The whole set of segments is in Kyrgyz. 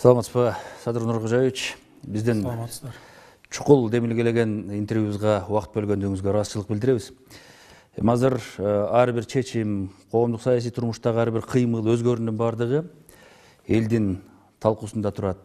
Саламатсызбы, Садыр Нуркожаевич. Бизден чукул демилгелеген интервьюбузга убакыт бөлгөндүгүңүзгө ыраазычылык билдиребиз. Азыр ар бир чечим, коомдук саясий турмуштагы ар бир кыймыл, өзгөрүүнүн бардыгы элдин талкуусунда турат,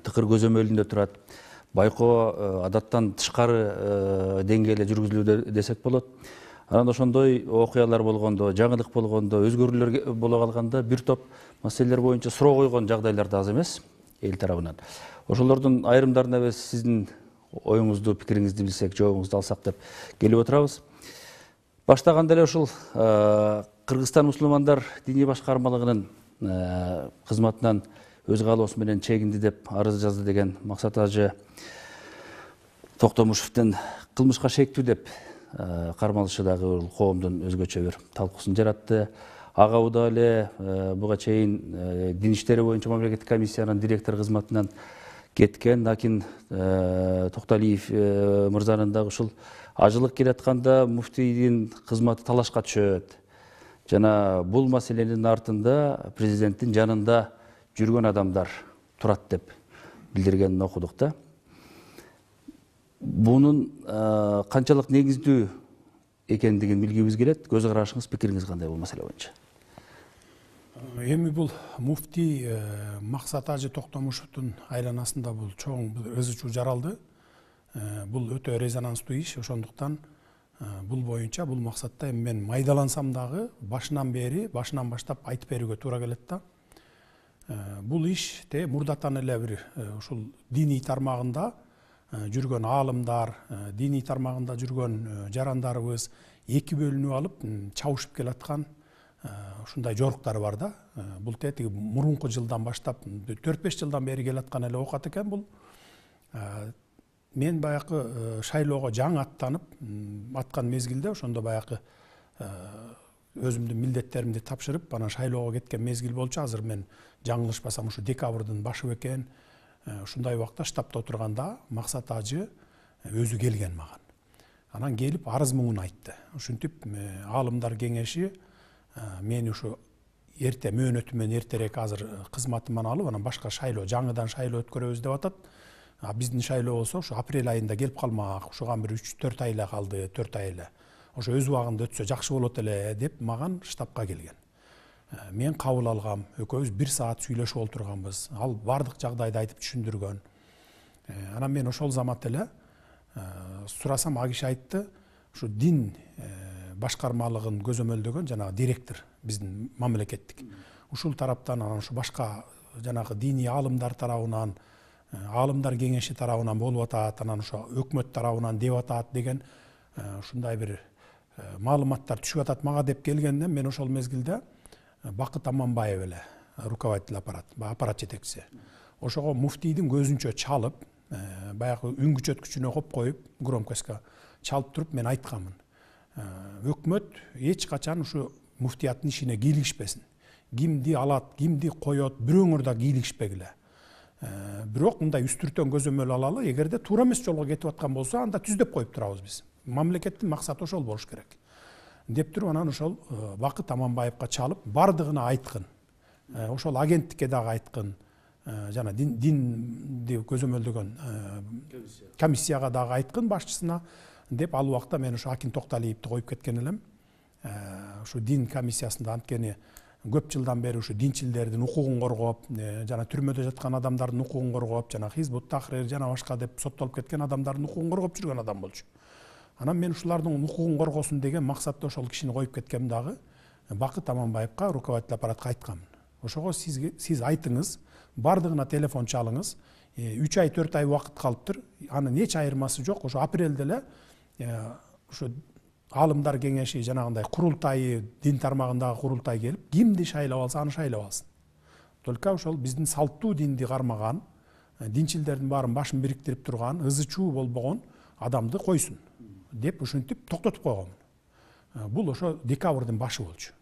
тыкыр көзөмөлүндө турат. Байкоо адаттан тышкары деңгээлде жүргүзүлүүдө десек болот. Анан ошондой окуялар болгондо, жаңылык болгондо, өзгөрүүлөр боло калганда бир топ маселелер боюнча суроо койгон жагдайлар да аз эмес эл тарабынан. Ошолордун айрымдарына биз сиздин оюңузду, пикириңизди билсек, жообуңузду алсак деп келип отурабыз. Баштаганда эле ушул Кыргызстан мусулмандар диний башкармалыгынын кызматынан өз каалоосу менен чегинди деп арыз жазды деген Максат Ажы Токтомушевдин кылмышка шектүү деп кармалышы дагы коомдун өзгөчө бир талкуусын жаратты. Ага Уда эле буга чейин дин иштери боюнча мамлекеттик комиссиянын директор кызматынан кеткен Акин Токталиев мырзанын дагы ушул ажылык келатканда муфтийдин кызматы талашка түшөт. Жана бул маселенин артында президенттин жанында жүргөн адамдар турат деп билдиргенин окудук да. Бунун канчалык негиздүү экендигин билгибиз келет. Көз карашыңыз, пикириңиз кандай бул маселе боюнча? Эми бул муфтий Максат Ажы Токтомушевдун айланасында бул чоң ызы чуу жаралды. Бул өтө резонанстуу иш, ошондуктан бул боюнча бул максатта эми мен майдалансам дагы башынан баштап айтып берүүгө туура келет да. Бул иште мурдатан эле бир ушул диний тармагында жүргөн аалымдар, диний тармагында жүргөн жарандарыбыз эки бөлүнүп алып чабышып келаткан ушундай жоруктары бар да. Бул тетиги мурунку жылдан баштап 4-5 жылдан бери келаткан эле окат экен бул. Мен баягы шайлоого жаңы аттанып аткан мезгилде ошондо баягы өзүмдүн милдеттеримди тапшырып анан шайлоого кеткен мезгил болчу. Азыр мен жаңылышпасам ушу декабрдын башы экен. Ушундай убакта штабта отурганда Максат Ажы өзү келген маган. Анан келип арыз муңун айтты. Ушинтип аалымдар кеңеши мени ушу эрте мөөнөтүмөн эртерээк азыр кызматыман алып, анан башка шайлоо, жаңыдан шайлоо өткөрөбүз деп атат. Биздин шайлоо болсо ушу апрель айында келип калмак. Ушуган бир 3-4 ай эле калды, 4 ай эле. Ошо өз убагында өтсө жакшы болот эле деп маган штабка келген. Мен кабыл алгам, экөөбүз 1 саат сүйлөшүп олтурганбыз. Ал бардык жагдайды айтып түшүндүргөн. Анан мен ошол замат эле сурасам, ал киши айтты, ушу дин башкармалыгын көзөмөлдөгөн жанагы директор биздин мамлекеттик. Ушул тараптан анан ушу башка жанагы диний аалымдар тарабынан, аалымдар кеңеши тарабынан болуп атат, анан ошо өкмөт тарабынан деп атат деген ушундай бир маалыматтар түшүп атат мага деп келгенде мен ошол мезгилде Бакыт Аманбаев эле руководитель аппарат жетекчиси. Ошого муфтийдин көзүнчө чалып, баягы үн күчөткүчүнө коюп, громкостька чалып туруп мен айтканмын. Өкмөт эч качан ушу муфтияттын ишине кийлигишпесин. Кимди алат, кимди коет, бирөөңөр да кийлигишпегиле. Бирок мындай үстүртөн көзөмөл алалы, эгерде туура эмес жолго кетип аткан болсо, анда түздөп коюп турабыз биз. Мамлекеттин максаты ошол болуш керек. Деп туруп анан ошол Бакыт Аманбаевга чалып бардыгына айткын. Ошол агенттикке дагы айткын. Жана динди көзөмөлдөгөн комиссияга дагы айткын башчысына деп ал убакта мен ошо Акин Токталиевди коюп кеткен элем. Ушу дин комиссиясында анткени көп жылдан бери ушу динчилдердин укугун коргоп, жана түрмөдө жаткан адамдардын укугун коргоп, жана Хизбут Тахрир жана башка деп соттолуп кеткен адамдардын укугун коргоп жүргөн адам болчу. Анан мен ушулардын укугун коргосун деген максатта ошол кишини коюп кеткем дагы Бакыт Аманбаевга руководитель аппаратка айтканмын. Ошого сиз айтыңыз, бардыгына телефон чалыңыз. 3 ай 4 ай убакыт калыптыр. Анын эч айырмасы жок. Ошо апрелде эле ошо аалымдар кеңеши жанагындай курултайы, дин тармагындагы курултай келип, кимди шайлап алса аны шайлап алсын. Только ошол биздин салттуу динди кармаган, динчилдердин баарын башын бириктирип турган, ызы чуу болбогон адамды койсун деп ушинтип токтотуп койгон. Бул ошо декабрдын башы болчу.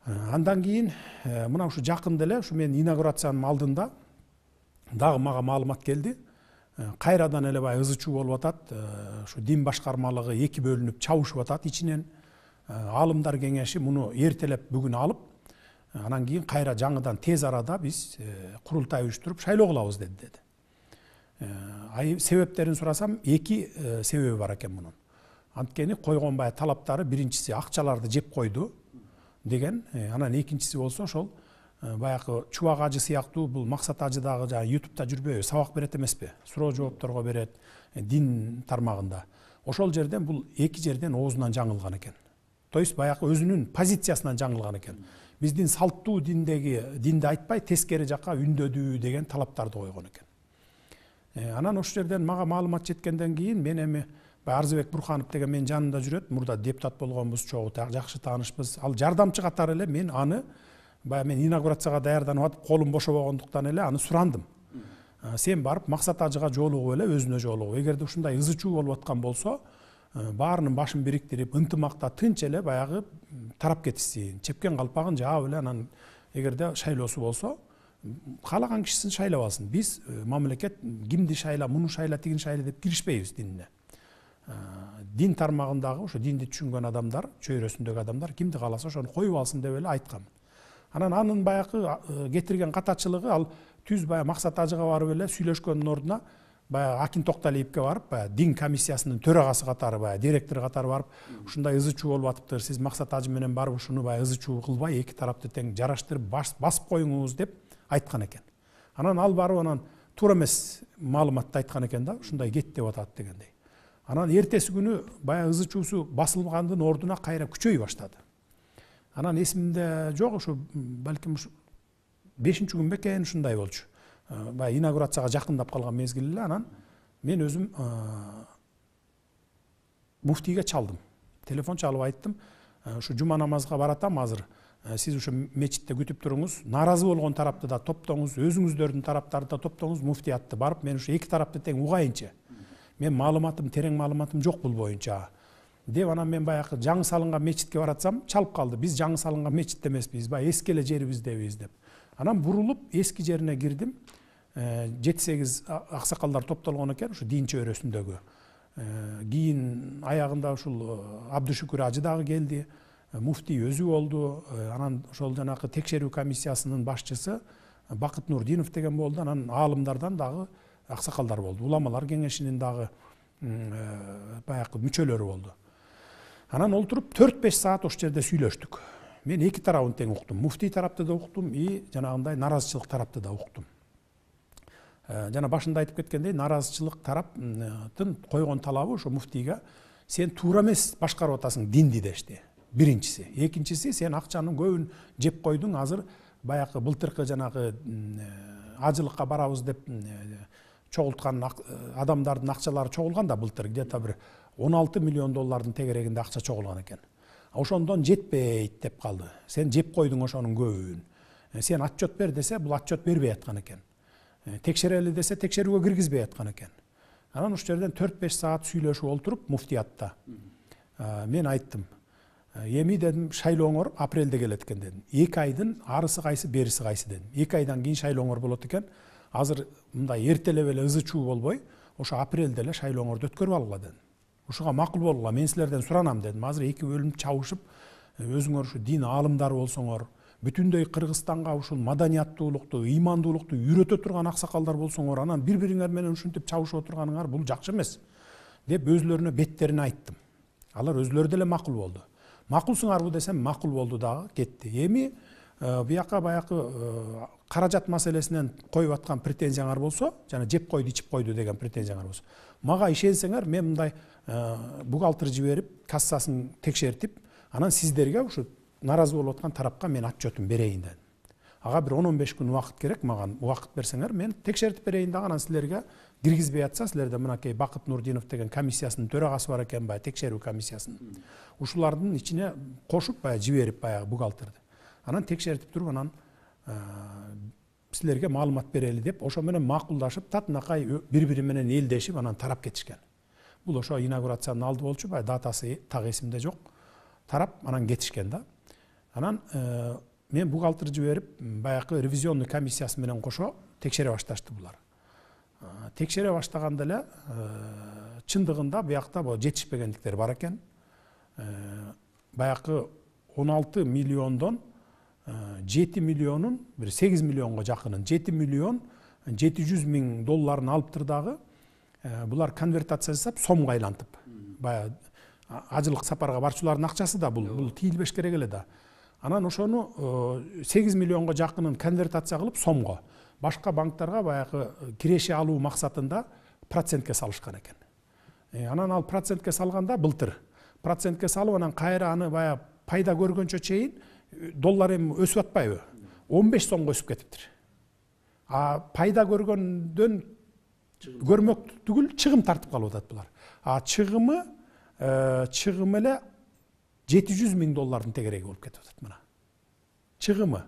Андан кийин мына ушу жакында эле ушу мен инаугурациянын алдында дагы мага маалымат келди. Кайрадан эле бай ызы чуу болуп атат. Ушу дин башкармалыгы эки бөлүнүп чабышып атат ичинен. Аалымдар кеңеши муну эртелеп бүгүн алып, Анан кийин кайра жаңыдан тез арада биз курултай уюштуруп шайлоо кылабыз деди. Себептерин сурасам, эки себеби бар экен мунун. Анткени койгон баягы талаптары биринчиси акчаларды жеп койду деген, анан экинчиси болсо ошол баягы Чубак ажы сыяктуу бул Максат ажы дагы жана YouTube'да жүрбөйбү, сабак берет эмеспи? Суроо жоопторго берет, дин тармагында. Ошол жерден бул эки жерден оозунан жаңылган экен. То есть баягы өзүнүн позициясынан жаңылган экен. Биздин салттуу динди айтпай тескери жакка үндөдүү деген талаптарды койгон экен. Анан ошол жерден мага маалымат жеткенден кийин мен эми Арзыбек Бурханов деген менин жанымда жүрөт, мурда депутат болгонбуз, чогуу жакшы таанышпыз. Ал жардамчы катары эле мен аны баягы мен инаугурацияга даярданып атып, колум бошобогондуктан эле аны сурандым. Сен барып Максат ажыга жолугуп эле, өзүнө жолугуп. Эгерде ушундай ызы чуу болуп аткан болсо, баарынын башын бириктирип, ынтымакта тынч эле баягы тарап кетишсин, чепкен калпагын жаап эле анан эгерде шайлоосу болсо, каалаган кишисин шайлап алсын. Биз мамлекет кимди шайла, муну шайла, тигини шайла деп киришпейбиз динине. Дин тармагындагы ошо динди түшүнгөн адамдар, чөйрөсүндөгү адамдар кимди кааласа ошону коюп алсын деп эле айткам. Анан анын баягы кетирген катачылыгы ал түз баягы Максат ажыга барып эле сүйлөшкөндүн ордуна баягы Акин Токталиевке барып, баягы дин комиссиясынын төрагасы катары, баягы директор катары барып, ушундай ызы чуу болуп атыптыр, сиз Максат ажы менен барып ушуну баягы ызы чуу кылбай, эки тарапты тең жараштырып басып коюңуз деп айткан экен. Анан ал барып анан туура эмес маалыматты айткан экен да, ушундай кет деп атат дегендей. Анан эртеси күнү баягы ызы чуусу басылгандын ордуна кайра күчөй баштады. Анан эсимде жок, ушу балким 5-нчи күн бекен ушундай болчу. Баягы инаугурацияга жакындап калган мезгил эле, анан мен өзүм муфтийге чалдым. Телефон чалып айттым, ушу жума намазга баратам азыр. Сиз ушу мечитте күтүп туруңуз, нааразы болгон тарапты да топтоңуз, өзүңүздөрдүн тараптарды да топтоңуз, муфтиятты барып, мен ушу эки тарапты тең угайынчы. Мен маалыматым, терең маалыматым жок бул боюнча. Деп анан мен баягы жаңы салынган мечитке баратсам, чалып калды. Биз жаңы салынган мечитте эмеспиз, баягы эски эле жерибиздебиз деп. Анан бурулуп эски жерине кирдим. 7-8 аксакалдар топтолгон экен, ушу дин чөйрөсүндөгү. Кийин аягында ушул Абдышүкүр ажы дагы келди. Муфтий өзү болду. Анан ошол жанагы текшерүү комиссиясынын башчысы Бакыт Нурдинов деген болду. Анан аалымдардан дагы аксакалдар болду. Уламалар кеңешинин дагы баягы мүчөлөрү болду. Анан олтуруп 4-5 саат ошол жерде сүйлөштүк. Мен эки тарабын тең уктум. Муфтий тарапты да уктум, жанагындай наразычылык тарапты да уктум. Жана башында айтып кеткендей, наразычылык тараптын койгон талабы ошо муфтийге сен туура эмес башкарып атасың динди дешти. Биринчиси. Экинчиси, сен акчанын көбүн жеп койдуң, азыр баягы былтыркы жанагы ажылыкка барабыз деп чогулткан адамдардын акчалары чогулган да былтыр, где-то бир 16 миллион доллардын тегерегинде акча чогулган экен. Ошондон жетпейт деп калды. Сен жеп койдуң ошонун көбүн. Сен отчет бер десе, бул отчет бербей аткан экен. Текшерели десе, текшерүүгө киргизбей аткан экен. Анан ошол жерден 4-5 саат сүйлөшүп олтуруп муфтиятта мен айттым. Эми дедим, шайлооңор апрелде келет экен дедим. 2 айдын арысы кайсы, бериси кайсы дедим. 2 айдан кийин шайлооңор болот экен. Азыр мындай эртелеп эле ызы чуу болбой, ошо апрелде эле шайлооңорду өткөрүп алгыла дедим. Ушуга макул болгула, мен силерден суранам дедим. Азыр эки бөлүнүп чабышып, өзүңөр ушу дин аалымдары болсоңор, бүтүндөй Кыргызстанга ушул маданияттуулукту, ыймандуулукту үйрөтө турган аксакалдар болсоңор, анан бири-бириңер менен ушинтип чабышып отурганыңар бул жакшы эмес деп өзлөрүнө беттерине айттым. Алар өзлөрү деле макул болду. Макулсуңарбы десем, макул болду дагы, кетти. Эми бияка баягы каражат маселесинен коюп аткан претензияңар болсо, жана жеп койду, ичип койду деген претензияңар болсо, мага ишенсеңер, мен мындай бухгалтер жиберип, кассасын текшертип, анан сиздерге ушу наразы болуп аткан тарапка мен отчетун берейин дедим. Ага бир 10-15 күн убакыт керек, мага убакыт берсеңер, мен текшертип берейин дагы, анан силерге киргизбей атса, силерде мынакей Бакыт Нурдинов деген комиссиясынын төрагасы бар экен, баягы текшерүү комиссиясынын. Ушулардын ичине кошуп баягы жиберип баягы бухгалтерди. Анан текшертип туруп, анан силерге маалымат берели деп, ошо менен макулдашып, татынакай бири-бири менен элдешип, анан тарап кетишкен. Бул ошо инаугурациянын алды болчу, баягы датасы так эсимде жок. Тарап, анан кетишкен да. Анан мен бухгалтер жиберип, баягы ревизионный комиссиясы менен кошо текшере башташты булар. Текшере баштаганда эле чындыгында биякта бул жетишпегендиктер бар экен. Баягы 16 миллиондон $7 миллионун, bir $8 миллионго жакынын, $7 миллион $700 000 долларын алыптыр дагы. Булар конвертация жасап, сомго айлантып. Баягы ажылык сапарга барчулардын акчасы да бул тийилбеш керек эле да. Анан ошону $8 миллионго жакынын конвертация кылып, сомго, башка банктарга баягы киреше алуу максатында процентке салышкан экен. Анан ал процентке салганда былтыр процентке салып, анан кайра аны баягы пайда көргөнчө чейин доллар эми өсүп атпайбы? 15 сомго өсүп кетиптир. Пайда көргөндөн көрмөк түгүл чыгым тартып калып атат булар. Чыгымы эле $700 000 тегереги болуп кетип атат мына. Чыгымы.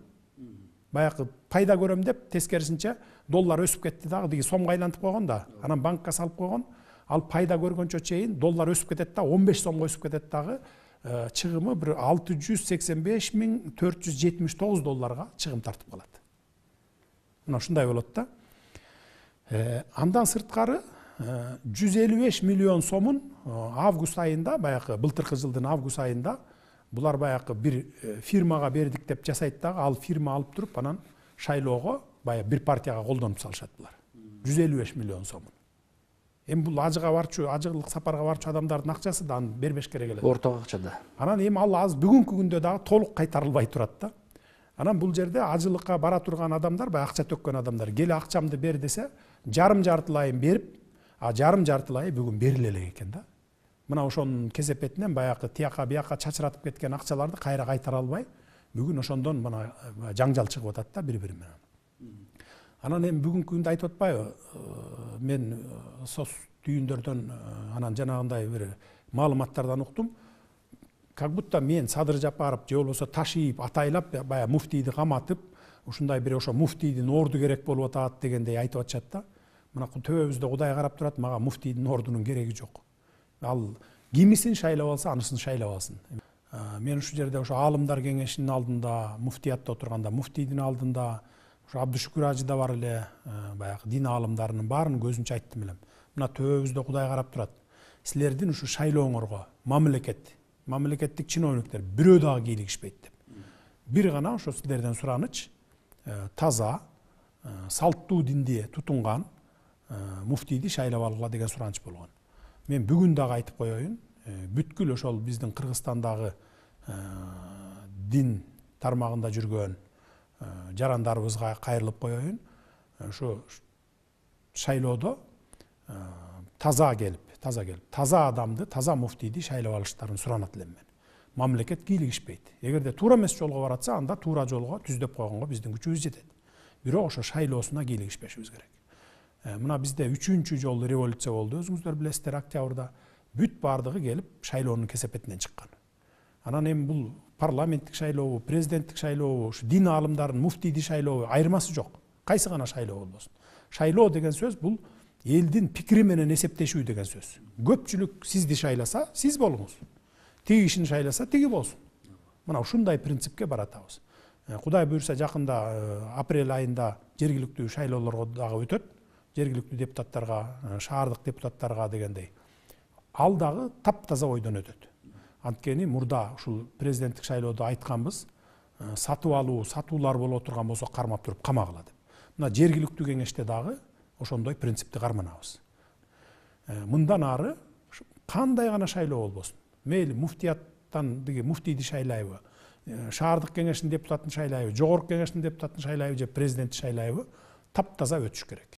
Баягы пайда көрөм деп тескерисинче доллар өсүп кетти дагы, диги сомго айлантып койгон да. Анан банкка салып койгон. Ал пайда көргөнчө чейин доллар өсүп кетет да, 15 сомго өсүп кетет дагы. Чыгымы bir $685.479 чыгым тартып калат. Мына ушундай болот да. Андан сырткары 155 миллион сомун август айында, баягы былтыркы жылдын август айында булар баягы бир фирмага бердик деп жасайт дагы, ал фирма алып туруп анан шайлоого баягы бир партияга колдонуп салышат булар. 155 миллион сомун. Эми бул ажылык сапарга барчу адамдардын акчасы да, аны бербеш керек эле. Орток акча да. Анан эми ал аз бүгүнкү күндө дагы толук кайтарылбай турат да. Анан бул жерде ажылыкка бара турган адамдар, баягы акча төккөн адамдар, келе акчамды бер десе, жарым-жартылайын берип, жарым-жартылайы бүгүн бериле элек экен да. Мына ошонун кесепетинен баягы тияка бияка чачыратып кеткен акчаларды кайра кайтара албай, бүгүн ошондон мына жаңжал чыгып атат да бири-бири менен. Анан эми бүгүнкү күндө айтып атпайбы, мен сос түйүндөрдөн анан жанагындай бир маалыматтардан уктум. Как будто мен Садыр Жапаров же болбосо Ташиев атайлап баягы муфтийди каматып, ушундай бир ошо муфтийдин орду керек болуп атат дегендей айтып атышат да. Мына төбөбүздө Кудай карап турат, мага муфтийдин ордунун кереги жок. Ал кимисин шайлап алса, анысын шайлап алсын. Мен ушул жерде ошо аалымдар кеңешинин алдында, муфтиятта отурганда муфтийдин алдында, ошо Абдышүкүр ажы да бар эле, баягы дин аалымдарынын баарын көзүнчө айттым элем. Мына төбөбүздө Кудай карап турат. Силердин ушу шайлооңорго мамлекеттик чиновниктер бирөө дагы кийлигишпейт деп. Бир гана ошо силерден сураныч, таза, салттуу динди тутунган муфтийди шайлап алгыла деген сураныч болгон. Мен бүгүн дагы айтып коеюн, бүткүл ошол биздин Кыргызстандагы дин тармагында жүргөн жарандарыбызга кайрылып коеюн. Ошо шайлоодо таза келип, таза адамды, таза муфтийди шайлап алыштарын суранат элем мен. Мамлекет кийлигишпейт. Эгерде туура эмес жолго баратса, анда туура жолго түздөп койгонго биздин күчүбүз жетет. Бирок ошо шайлоосуна кийлигишпешибиз керек. Мына бизде 3-чү жолу революция болду, өзүңүздөр билесиздер, октябрда. Бүт бардыгы келип шайлоонун кесепетинен чыккан. Анан эми бул парламенттик шайлообу, президенттик шайлообу, ушу дин аалымдарын муфтийди шайлообу айырмасы жок. Кайсы гана шайлоо болбосун. Шайлоо деген сөз бул элдин пикири менен эсептешүү деген сөз. Көпчүлүк сизди шайласа, сиз болуңуз. Тиги кишини шайласа, тиги болсун. Мына ушундай принципке баратабыз. Кудай буйрса жакында апрель айында жергиликтүү шайлоолорго дагы өтөт. Жергиликтүү депутаттарга, шаардык депутаттарга дегендей. Ал дагы таптаза ойдон өтөт. Анткени мурда ушул президенттик шайлоодо айтканбыз, сатып алуу, сатуулар болуп турган болсо кармап туруп камагыла деп. Мына жергиликтүү кеңеште дагы ошондой принципти карманабыз. Мындан ары кандай гана шайлоо болбосун. Мейли муфтияттан диги муфтийди шайлайбы, шаардык кеңештин депутатын шайлайбы, жогорку кеңештин депутатын шайлайбы же президентти шайлайбы, таптаза өтүш керек.